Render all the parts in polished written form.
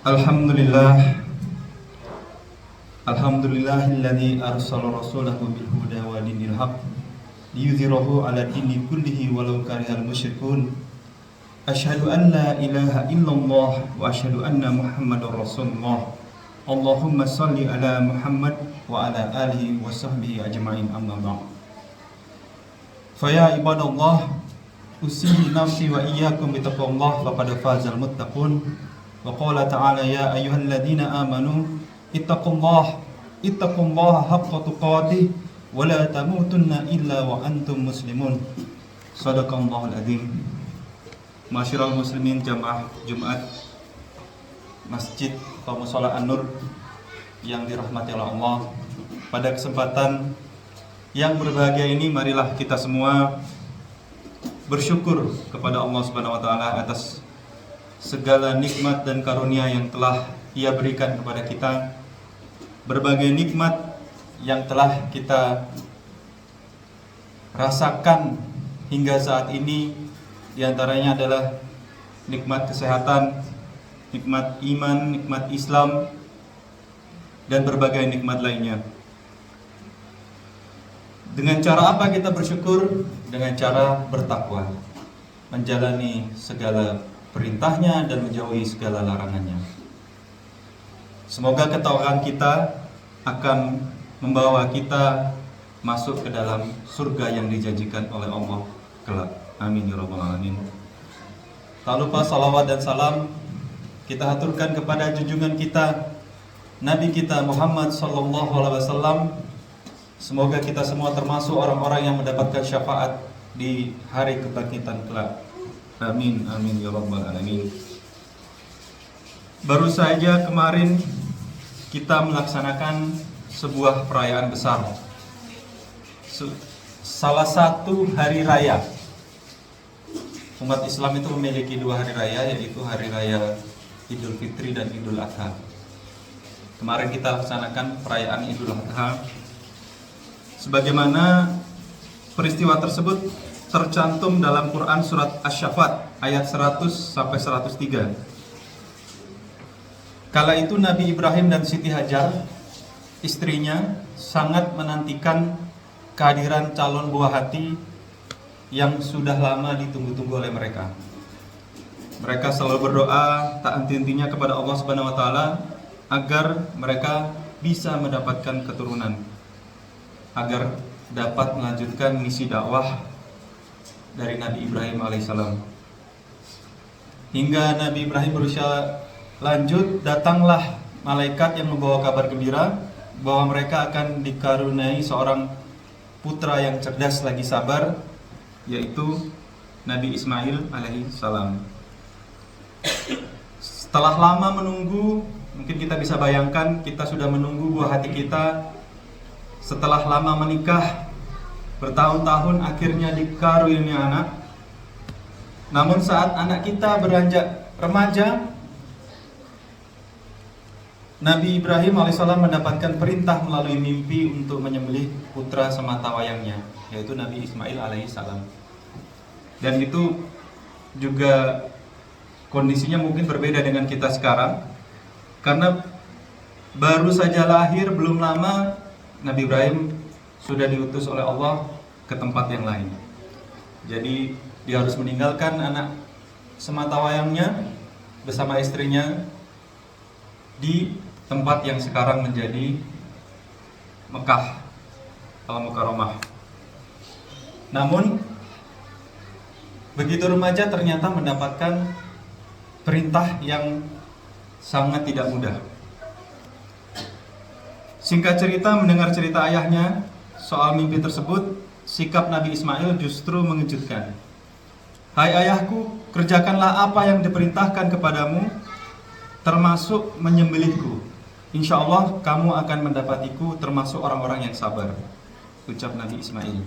Alhamdulillah. Alhamdulillahilladzi arsala rasulahu bil huda wa dinil haq liyudhhirahu 'ala dini kullihi walau karihal musyrikun. Asyhadu an la ilaha illallah wa asyhadu anna Muhammadar Rasulullah. Allahumma shalli ala Muhammad wa ala alihi wa sahbihi ajma'in, amma ba'd. Fa ya ibadallah, usihi nafsi wa iyyakum bi taqwallah faqad fazal muttaqun. Wa qala ta'ala ya ayyuhalladzina amanu ittaqullaha haqqa tuqatih wa la tamutunna illa wa antum muslimun. Shadaqallahul adzim. Masyiral muslimin jamaah Jumat Masjid atau Mushola An-Nur yang dirahmati oleh Allah, pada kesempatan yang berbahagia ini marilah kita semua bersyukur kepada Allah Subhanahu wa taala atas segala nikmat dan karunia yang telah Ia berikan kepada kita. Berbagai nikmat yang telah kita rasakan hingga saat ini, diantaranya adalah nikmat kesehatan, nikmat iman, nikmat Islam, dan berbagai nikmat lainnya. Dengan cara apa kita bersyukur? Dengan cara bertakwa, menjalani segala perintahnya dan menjauhi segala larangannya. Semoga ketakwaan kita akan membawa kita masuk ke dalam surga yang dijanjikan oleh Allah kelak. Amin ya rabbal alamin. Tak lupa salawat dan salam kita haturkan kepada junjungan kita, Nabi kita Muhammad sallallahu alaihi wasallam. Semoga kita semua termasuk orang-orang yang mendapatkan syafaat di hari kebangkitan kelak. Amin amin ya rabbal alamin. Baru saja kemarin kita melaksanakan sebuah perayaan besar, salah satu hari raya. Umat Islam itu memiliki dua hari raya, yaitu hari raya Idul Fitri dan Idul Adha. Kemarin kita laksanakan perayaan Idul Adha. Sebagaimana peristiwa tersebut tercantum dalam Quran surat Asy-Syaffat ayat 100 sampai 103. Kala itu Nabi Ibrahim dan Siti Hajar, istrinya, sangat menantikan kehadiran calon buah hati yang sudah lama ditunggu-tunggu oleh mereka. Mereka selalu berdoa tak henti-hentinya kepada Allah Subhanahu wa taala agar mereka bisa mendapatkan keturunan, agar dapat melanjutkan misi dakwah dari Nabi Ibrahim alaihissalam. Hingga Nabi Ibrahim berusia lanjut, datanglah malaikat yang membawa kabar gembira bahwa mereka akan dikaruniai seorang putra yang cerdas lagi sabar, yaitu Nabi Ismail alaihissalam. Setelah lama menunggu, mungkin kita bisa bayangkan, kita sudah menunggu buah hati kita. Setelah lama menikah, bertahun-tahun, akhirnya dikaruniai anak. Namun saat anak kita beranjak remaja, Nabi Ibrahim alaihissalam mendapatkan perintah melalui mimpi untuk menyembelih putra semata wayangnya, yaitu Nabi Ismail alaihissalam. Dan itu juga kondisinya mungkin berbeda dengan kita sekarang, karena baru saja lahir, belum lama Nabi Ibrahim sudah diutus oleh Allah ke tempat yang lain. Jadi dia harus meninggalkan anak semata wayangnya bersama istrinya di tempat yang sekarang menjadi Mekah Al-Mukarramah. Namun begitu remaja ternyata mendapatkan perintah yang sangat tidak mudah. Singkat cerita, mendengar cerita ayahnya soal mimpi tersebut, sikap Nabi Ismail justru mengejutkan. Hai ayahku, kerjakanlah apa yang diperintahkan kepadamu, termasuk menyembelihku. Insya Allah kamu akan mendapatiku termasuk orang-orang yang sabar, ucap Nabi Ismail.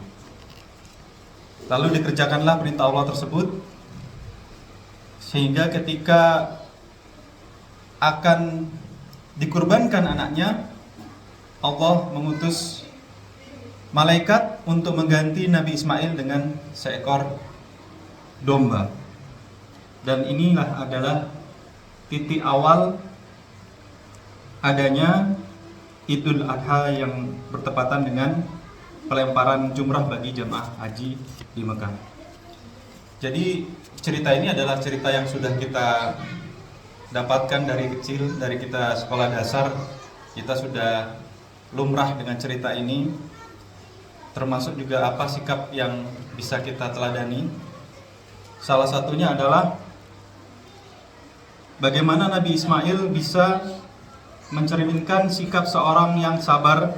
Lalu dikerjakanlah perintah Allah tersebut, sehingga ketika akan dikurbankan anaknya, Allah mengutus malaikat untuk mengganti Nabi Ismail dengan seekor domba. Dan inilah adalah titik awal adanya Idul Adha yang bertepatan dengan pelemparan jumrah bagi jemaah haji di Mekah. Jadi cerita ini adalah cerita yang sudah kita dapatkan dari kecil, dari kita sekolah dasar. Kita sudah lumrah dengan cerita ini, termasuk juga apa sikap yang bisa kita teladani. Salah satunya adalah bagaimana Nabi Ismail bisa mencerminkan sikap seorang yang sabar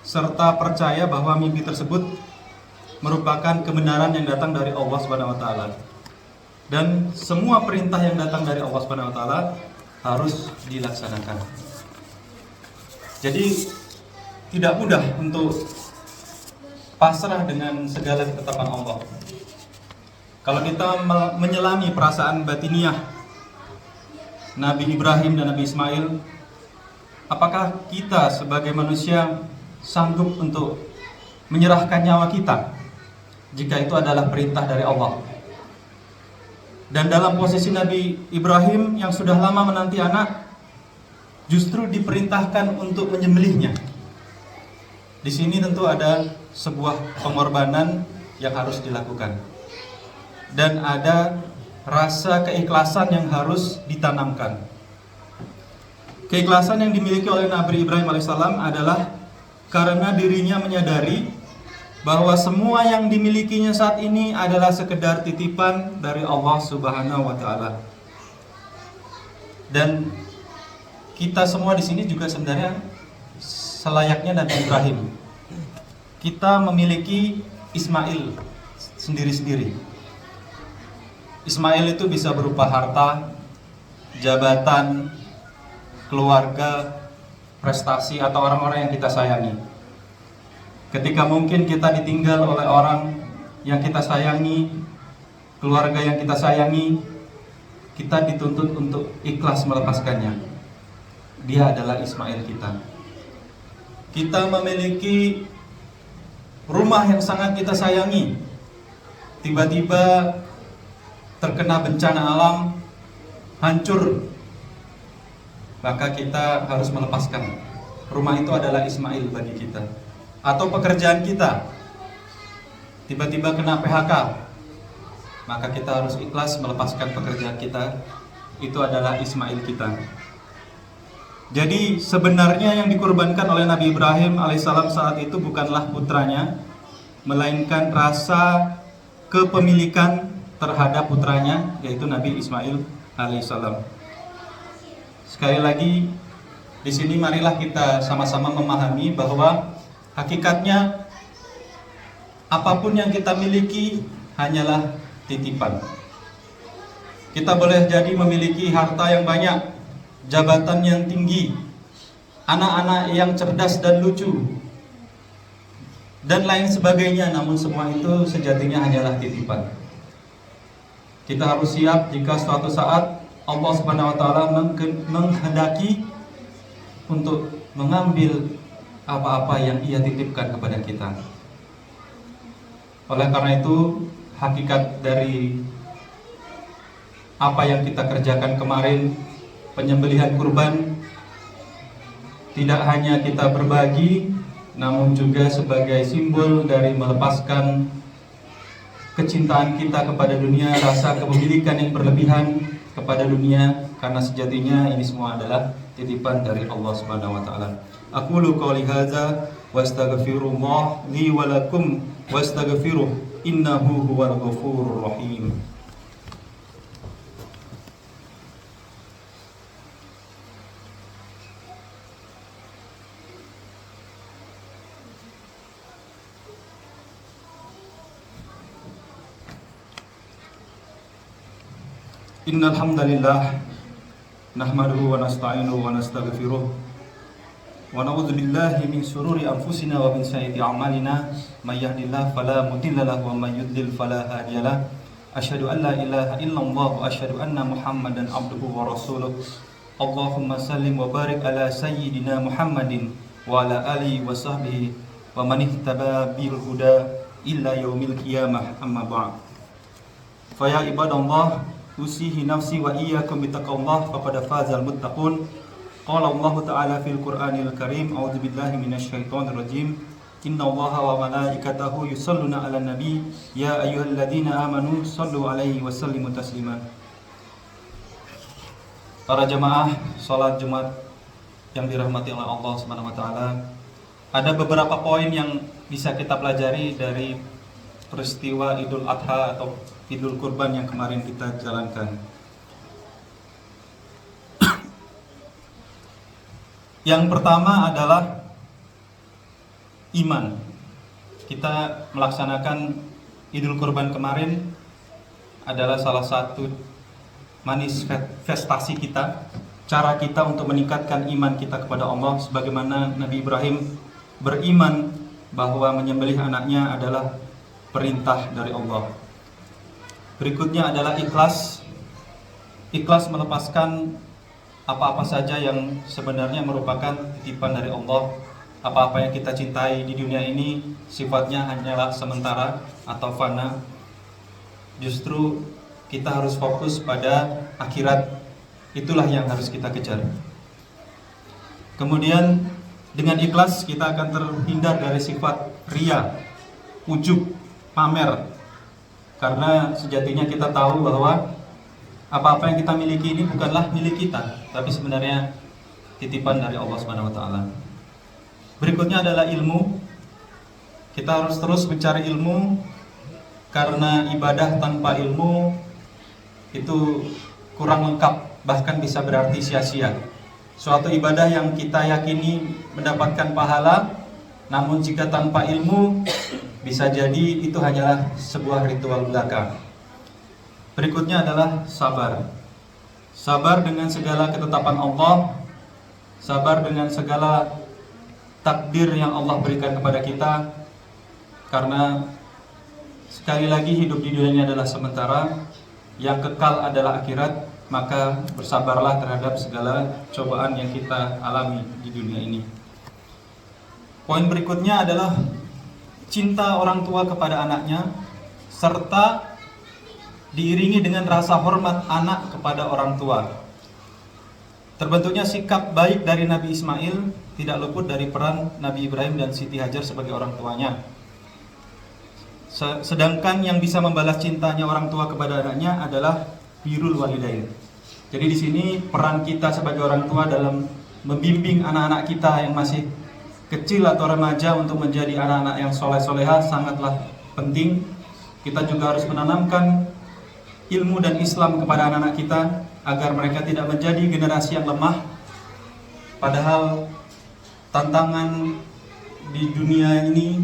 serta percaya bahwa mimpi tersebut merupakan kebenaran yang datang dari Allah Subhanahu wa taala. Dan semua perintah yang datang dari Allah Subhanahu wa taala harus dilaksanakan. Jadi tidak mudah untuk pasrah dengan segala ketetapan Allah. Kalau kita menyelami perasaan batiniah Nabi Ibrahim dan Nabi Ismail, apakah kita sebagai manusia sanggup untuk menyerahkan nyawa kita jika itu adalah perintah dari Allah? Dan dalam posisi Nabi Ibrahim yang sudah lama menanti anak, justru diperintahkan untuk menyembelihnya. Di sini tentu ada sebuah pengorbanan yang harus dilakukan, dan ada rasa keikhlasan yang harus ditanamkan. Keikhlasan yang dimiliki oleh Nabi Ibrahim alaihissalam adalah karena dirinya menyadari bahwa semua yang dimilikinya saat ini adalah sekedar titipan dari Allah Subhanahu wa taala. Dan kita semua di sini juga sebenarnya selayaknya Nabi Ibrahim. Kita memiliki Ismail sendiri-sendiri. Ismail itu bisa berupa harta, jabatan, keluarga, prestasi, atau orang-orang yang kita sayangi. Ketika mungkin kita ditinggal oleh orang yang kita sayangi, keluarga yang kita sayangi, kita dituntut untuk ikhlas melepaskannya. Dia adalah Ismail kita. Kita memiliki rumah yang sangat kita sayangi, tiba-tiba terkena bencana alam, hancur, maka kita harus melepaskan. Rumah itu adalah Ismail bagi kita. Atau pekerjaan kita tiba-tiba kena PHK, maka kita harus ikhlas melepaskan pekerjaan kita. Itu adalah Ismail kita. Jadi sebenarnya yang dikorbankan oleh Nabi Ibrahim alaihissalam saat itu bukanlah putranya, melainkan rasa kepemilikan terhadap putranya, yaitu Nabi Ismail alaihissalam. Sekali lagi, di sini marilah kita sama-sama memahami bahwa hakikatnya apapun yang kita miliki hanyalah titipan. Kita boleh jadi memiliki harta yang banyak, jabatan yang tinggi, anak-anak yang cerdas dan lucu, dan lain sebagainya, namun semua itu sejatinya hanyalah titipan. Kita harus siap jika suatu saat Allah Subhanahu wa taala menghendaki untuk mengambil apa-apa yang Ia titipkan kepada kita. Oleh karena itu, hakikat dari apa yang kita kerjakan kemarin, penyembelihan kurban, tidak hanya kita berbagi, namun juga sebagai simbol dari melepaskan kecintaan kita kepada dunia, rasa kepemilikan yang berlebihan kepada dunia, karena sejatinya ini semua adalah titipan dari Allah Subhanahu wa taala. Aqulu qouli hadza wa astaghfirullah li wa lakum wastaghfiruh innahu huwal ghafurur rahim. Innal hamdalillah nahmaduhu wa nasta'inuhu wa nastaghfiruh wa na'udzu billahi min shururi anfusina wa min sayyiati a'malina may yahdihillahu fala mudilla lahu wa may yudlil fala hadiyalah. Asyhadu an la ilaha illallah wa asyhadu anna Muhammadan abduhu wa rasuluh. Allahumma sallim wa barik ala sayyidina Muhammadin wa ala alihi wa sahbihi wa man ihtaba bil huda illa yaumil qiyamah, amma ba'd. Fa ya ibadallah usihi nafsi wa iyyakum bittaqwallah faqad fazal muttaqun. Qala Allah Ta'ala fil Qur'anil Karim, a'udzu billahi minasyaitonir rajim. Innallaha wa malaikatahu yusholluna 'alan nabi ya ayyuhalladzina amanu shallu 'alaihi wa sallimu taslima. Para jemaah salat Jumat yang dirahmati oleh Allah Subhanahu wa taala, ada beberapa poin yang bisa kita pelajari dari peristiwa Idul Adha atau Idul Kurban yang kemarin kita jalankan. Yang pertama adalah iman. Kita melaksanakan Idul Kurban kemarin adalah salah satu manifestasi kita, cara kita untuk meningkatkan iman kita kepada Allah, sebagaimana Nabi Ibrahim beriman bahwa menyembelih anaknya adalah perintah dari Allah. Berikutnya adalah ikhlas. Ikhlas melepaskan apa-apa saja yang sebenarnya merupakan titipan dari Allah. Apa-apa yang kita cintai di dunia ini sifatnya hanyalah sementara atau fana. Justru kita harus fokus pada akhirat. Itulah yang harus kita kejar. Kemudian dengan ikhlas kita akan terhindar dari sifat riya, ujub, pamer. Karena sejatinya kita tahu bahwa apa-apa yang kita miliki ini bukanlah milik kita, tapi sebenarnya titipan dari Allah Subhanahu wa taala. Berikutnya adalah ilmu. Kita harus terus mencari ilmu, karena ibadah tanpa ilmu itu kurang lengkap, bahkan bisa berarti sia-sia. Suatu ibadah yang kita yakini mendapatkan pahala, namun jika tanpa ilmu bisa jadi itu hanyalah sebuah ritual belaka. Berikutnya adalah sabar. Sabar dengan segala ketetapan Allah, sabar dengan segala takdir yang Allah berikan kepada kita. Karena sekali lagi hidup di dunia ini adalah sementara, yang kekal adalah akhirat. Maka bersabarlah terhadap segala cobaan yang kita alami di dunia ini. Poin berikutnya adalah cinta orang tua kepada anaknya, serta diiringi dengan rasa hormat anak kepada orang tua. Terbentuknya sikap baik dari Nabi Ismail tidak luput dari peran Nabi Ibrahim dan Siti Hajar sebagai orang tuanya. Sedangkan yang bisa membalas cintanya orang tua kepada anaknya adalah birrul walidain. Jadi di sini peran kita sebagai orang tua dalam membimbing anak-anak kita yang masih kecil atau remaja untuk menjadi anak-anak yang soleh-soleha sangatlah penting. Kita juga harus menanamkan ilmu dan Islam kepada anak-anak kita agar mereka tidak menjadi generasi yang lemah. Padahal tantangan di dunia ini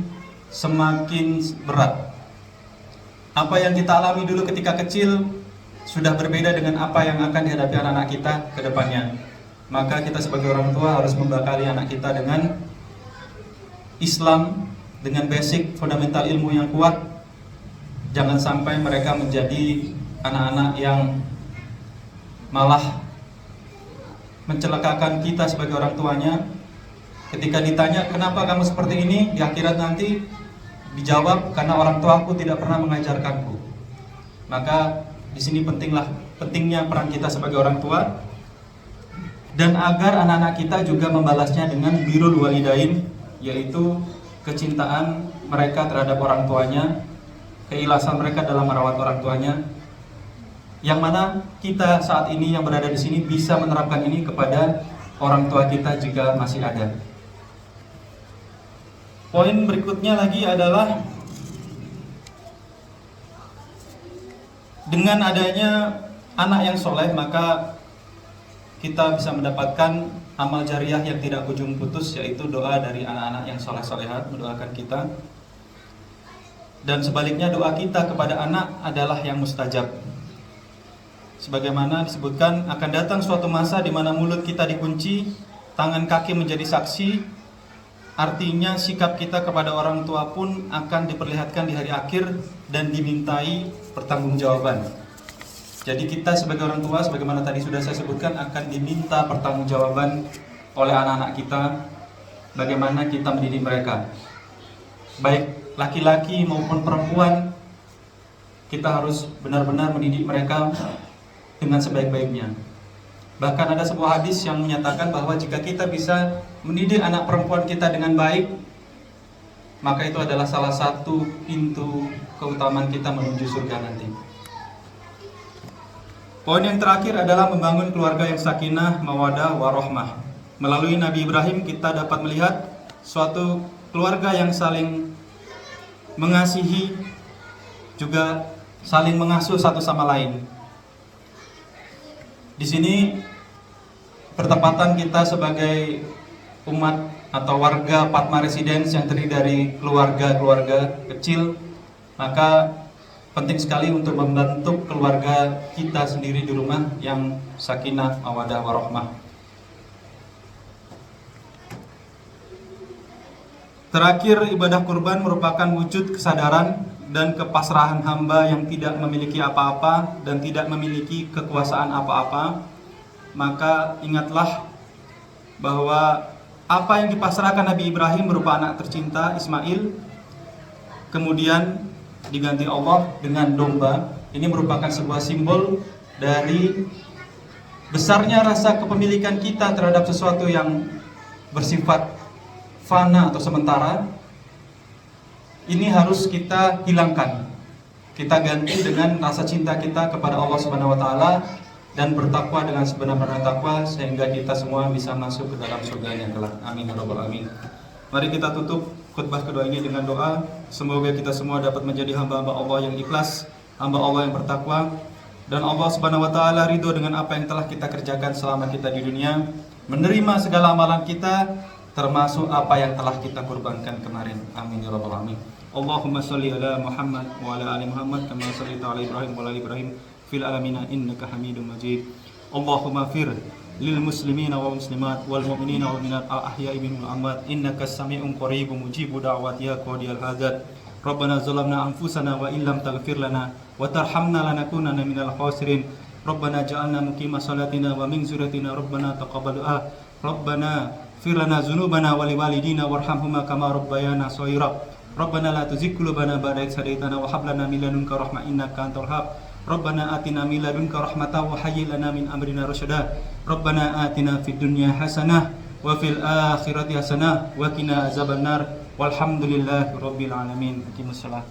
semakin berat. Apa yang kita alami dulu ketika kecil sudah berbeda dengan apa yang akan dihadapi anak-anak kita ke depannya. Maka kita sebagai orang tua harus membekali anak kita dengan Islam, dengan basic fundamental ilmu yang kuat. Jangan sampai mereka menjadi anak-anak yang malah mencelakakan kita sebagai orang tuanya. Ketika ditanya kenapa kamu seperti ini, di akhirat nanti dijawab karena orang tuaku tidak pernah mengajarkanku. Maka di sini pentingnya peran kita sebagai orang tua, dan agar anak-anak kita juga membalasnya dengan birrul walidain, yaitu kecintaan mereka terhadap orang tuanya, keikhlasan mereka dalam merawat orang tuanya. Yang mana kita saat ini yang berada di sini bisa menerapkan ini kepada orang tua kita jika masih ada. Poin berikutnya lagi adalah dengan adanya anak yang soleh, maka kita bisa mendapatkan amal jariah yang tidak ujung putus, yaitu doa dari anak-anak yang soleh-solehat mendoakan kita. Dan sebaliknya doa kita kepada anak adalah yang mustajab. Sebagaimana disebutkan, akan datang suatu masa di mana mulut kita dikunci, tangan kaki menjadi saksi. Artinya sikap kita kepada orang tua pun akan diperlihatkan di hari akhir dan dimintai pertanggungjawaban. Jadi kita sebagai orang tua, sebagaimana tadi sudah saya sebutkan, akan diminta pertanggungjawaban oleh anak-anak kita, bagaimana kita mendidik mereka. Baik laki-laki maupun perempuan, kita harus benar-benar mendidik mereka dengan sebaik-baiknya. Bahkan ada sebuah hadis yang menyatakan bahwa jika kita bisa mendidik anak perempuan kita dengan baik, maka itu adalah salah satu pintu keutamaan kita menuju surga nanti. Poin yang terakhir adalah membangun keluarga yang sakinah, mawadah, warahmah. Melalui Nabi Ibrahim kita dapat melihat suatu keluarga yang saling mengasihi, juga saling mengasuh satu sama lain. Di sini bertepatan kita sebagai umat atau warga Padma Residence yang terdiri dari keluarga-keluarga kecil, maka penting sekali untuk membentuk keluarga kita sendiri di rumah yang sakinah, mawadah, warahmah. Terakhir, ibadah kurban merupakan wujud kesadaran dan kepasrahan hamba yang tidak memiliki apa-apa dan tidak memiliki kekuasaan apa-apa. Maka ingatlah bahwa apa yang dipasrahkan Nabi Ibrahim berupa anak tercinta Ismail, kemudian diganti Allah dengan domba. Ini merupakan sebuah simbol dari besarnya rasa kepemilikan kita terhadap sesuatu yang bersifat fana atau sementara. Ini harus kita hilangkan. Kita ganti dengan rasa cinta kita kepada Allah Subhanahu wa taala dan bertakwa dengan sebenar-benarnya takwa, sehingga kita semua bisa masuk ke dalam surga-Nya kelak. Amin ya rabbal alamin. Mari kita tutup khutbah kedua ini dengan doa. Semoga kita semua dapat menjadi hamba-hamba Allah yang ikhlas, hamba Allah yang bertakwa, dan Allah Subhanahu wa taala ridho dengan apa yang telah kita kerjakan selama kita di dunia, menerima segala amalan kita, termasuk apa yang telah kita kurbankan kemarin. Amin ya rabbal alamin. Allahumma shalli ala Muhammad wa ala ali Muhammad kama shallaita ala Ibrahim wa ala ali Ibrahim fil alamin innaka Hamidum Majid. Allahumma fir lil muslimina wal muslimat wal mu'minina wal mu'minat al ahya'i minhum wal amwat innaka sami'un qaribun mujibud da'wati ya qadiyal hajat. Rabbana zalamna anfusana wa illam taghfir lana wa tarhamna lanakunanna minal khasirin. Rabbana ja'alna muqima salatina wa min zurriyyatina rabbana taqabbal du'a. Rabbana fir lana dzunubana wa liwalidina warhamhuma kama rabbayana shaghira. Rabbana la tuzigh qulubana ba'da idh hadaitana wa hab lana min ladunka rahmah innaka antal wahhab. Rabbana atina min ladunka rahmatan wa hayyi lana min amrina rasyada. Rabbana atina fid dunya hasanah wa fil akhirati hasanah wa qina azabannar. Walhamdulillahi rabbil alamin. Aqimussalah.